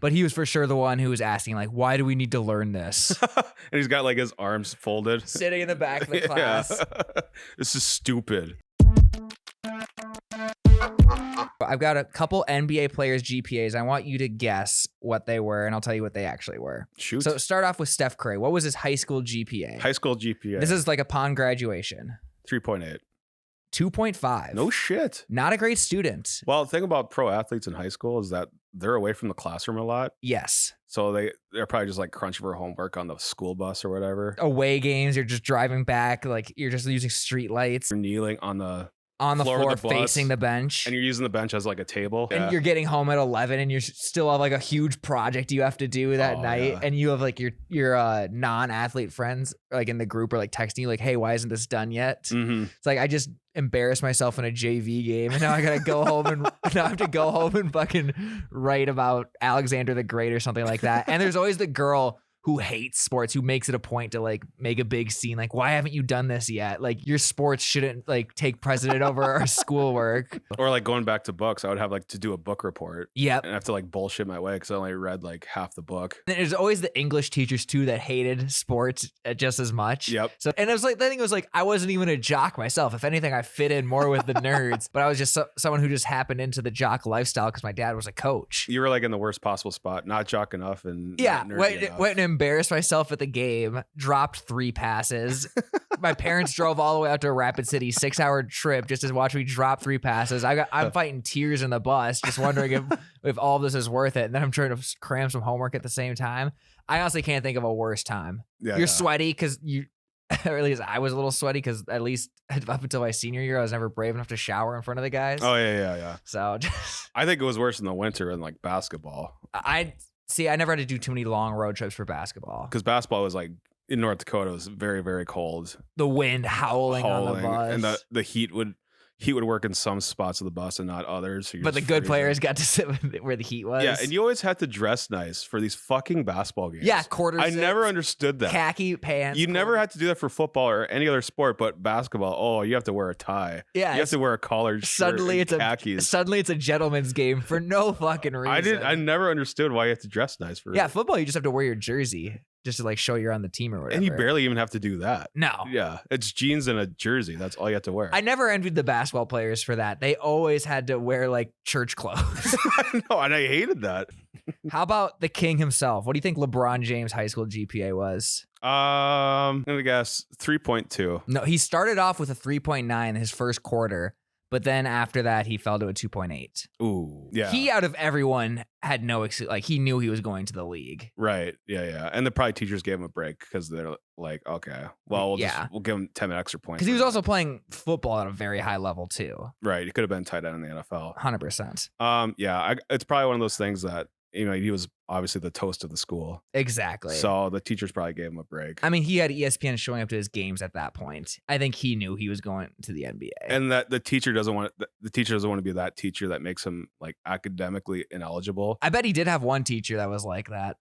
But he was for sure the one who was asking, like, why do we need to learn this? And he's got like his arms folded. Sitting in the back of the class. This is stupid. I've got a couple NBA players' GPAs. I want you to guess what they were, and I'll tell you what they actually were. Shoot. So start off with Steph Curry. What was his high school GPA? High school GPA. This is like upon graduation. 3.8. 2.5. No shit. Not a great student. Well, the thing about pro athletes in high school is that they're away from the classroom a lot. Yes. So they're probably just like crunching for homework on the school bus or whatever. Away games, you're just driving back, like you're just using street lights. You're kneeling on the floor of the bus, facing the bench. and you're using the bench as like a table. And you're getting home at 11 and you still have like a huge project you have to do that night. Yeah. And you have like your non-athlete friends like in the group are like texting you like, hey, why isn't this done yet? Mm-hmm. It's like, I just embarrassed myself in a JV game and now I gotta go home and now I have to go home and fucking write about Alexander the Great or something like that. And there's always the girl who hates sports, who makes it a point to like make a big scene. Like, why haven't you done this yet? Like your sports shouldn't like take precedent over our schoolwork. Or like going back to books, I would have like to do a book report. Yep. And I have to like bullshit my way because I only read like half the book. And there's always the English teachers too that hated sports just as much. Yep. So, and it was like, I think it was like, I wasn't even a jock myself. If anything, I fit in more with the nerds, but I was just someone who just happened into the jock lifestyle because my dad was a coach. You were like in the worst possible spot, not jock enough and Yeah, not nerdy enough. went and embarrassed myself at the game, dropped 3 passes. My parents drove all the way out to Rapid City, 6-hour trip just to watch me drop 3 passes. I'm fighting tears in the bus, just wondering if all of this is worth it. And then I'm trying to cram some homework at the same time. I honestly can't think of a worse time. Yeah, You're sweaty because you, or at least I was a little sweaty because at least up until my senior year, I was never brave enough to shower in front of the guys. Oh yeah. So I think it was worse in the winter in like basketball. I never had to do too many long road trips for basketball. Because basketball was like in North Dakota, it was very, very cold. The wind howling on the bus. And the heat would work in some spots of the bus and not others. So but the good players got to sit where the heat was. Yeah, and you always had to dress nice for these fucking basketball games. Yeah, quarter I zips, never understood that. khaki pants. You never had to do that for football or any other sport, but basketball. Oh, you have to wear a tie. Yeah, you have to wear a collared shirt. Suddenly, and khakis. Suddenly, it's a gentleman's game for no fucking reason. I never understood why you have to dress nice for. Yeah, football, you just have to wear your jersey just to like show you're on the team or whatever. And you barely even have to do that. No. Yeah, it's jeans and a jersey. That's all you have to wear. I never envied the basketball players for that. They always had to wear like church clothes. No, and I hated that. How about the king himself? What do you think LeBron James' high school GPA was? I'm gonna guess 3.2. No, he started off with a 3.9 in his first quarter, but then after that he fell to a 2.8. Ooh, yeah. He out of everyone had no like he knew he was going to the league. Right. Yeah. And the probably teachers gave him a break because they're like, okay, well, we'll give him 10 extra points. Because he was also playing football at a very high level too. Right. He could have been tight end in the NFL. 100%. Yeah. It's probably one of those things that, you know, he was obviously the toast of the school. Exactly. So the teachers probably gave him a break. I mean, he had ESPN showing up to his games at that point. I think he knew he was going to the NBA. And that the teacher doesn't want to be that teacher that makes him like academically ineligible. I bet he did have one teacher that was like that.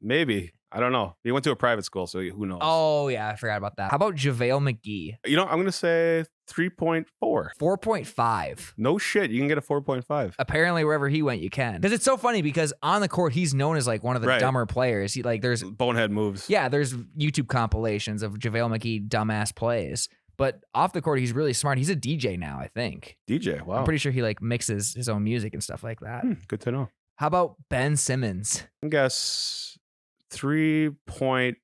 Maybe. I don't know. He went to a private school, so who knows? Oh, yeah. I forgot about that. How about JaVale McGee? You know, I'm going to say 3.4. 4.5. No shit. You can get a 4.5. Apparently, wherever he went, you can. Because it's so funny because on the court, he's known as like one of the dumber players. He like there's bonehead moves. Yeah, there's YouTube compilations of JaVale McGee dumbass plays. But off the court, he's really smart. He's a DJ now, I think. DJ, wow. I'm pretty sure he like mixes his own music and stuff like that. Good to know. How about Ben Simmons? I guess 3.2.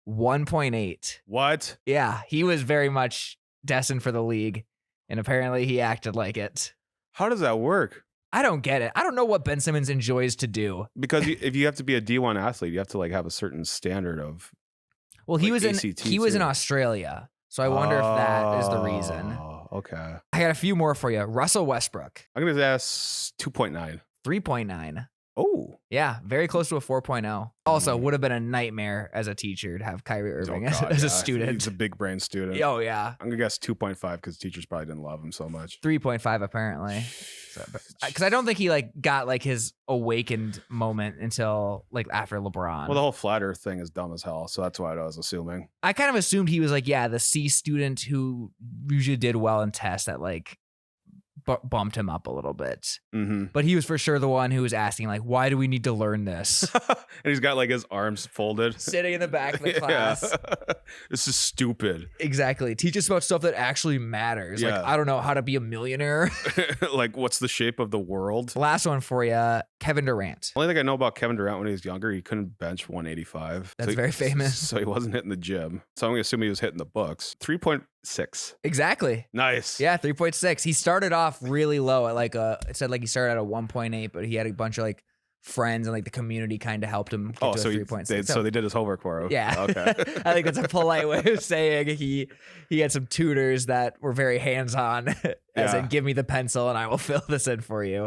1.8. What? Yeah, he was very much destined for the league, and apparently he acted like it. How does that work? I don't get it. I don't know what Ben Simmons enjoys to do. Because if you have to be a D1 athlete, you have to like have a certain standard of. Well, he like was in Australia, so I wonder if that is the reason. Okay. I got a few more for you. Russell Westbrook. I'm gonna guess 2.9. 3.9. Oh. Yeah, very close to a 4.0. Also, would have been a nightmare as a teacher to have Kyrie Irving as a student. He's a big brain student. Oh, yeah. I'm going to guess 2.5 because teachers probably didn't love him so much. 3.5 apparently. Because I don't think he like got like his awakened moment until like after LeBron. Well, the whole flat earth thing is dumb as hell. So that's what I was assuming. I kind of assumed he was like, yeah, the C student who usually did well in tests at like bumped him up a little bit. Mm-hmm. But he was for sure the one who was asking, like, why do we need to learn this? And he's got like his arms folded. Sitting in the back of the class. This is stupid. Exactly. Teach us about stuff that actually matters. Yeah. Like, I don't know how to be a millionaire. Like, what's the shape of the world? Last one for you, Kevin Durant. Only thing I know about Kevin Durant when he was younger, he couldn't bench 185. That's very famous. So he wasn't hitting the gym. So I'm going to assume he was hitting the books. 3.6. Exactly. Nice. Yeah, 3.6. He started off really low at like it said like he started at a 1.8, but he had a bunch of like friends and like the community kind of helped him get to a 3.6. So they did his homework for him. Yeah. Okay. I think that's a polite way of saying he had some tutors that were very hands-on, as in give me the pencil and I will fill this in for you.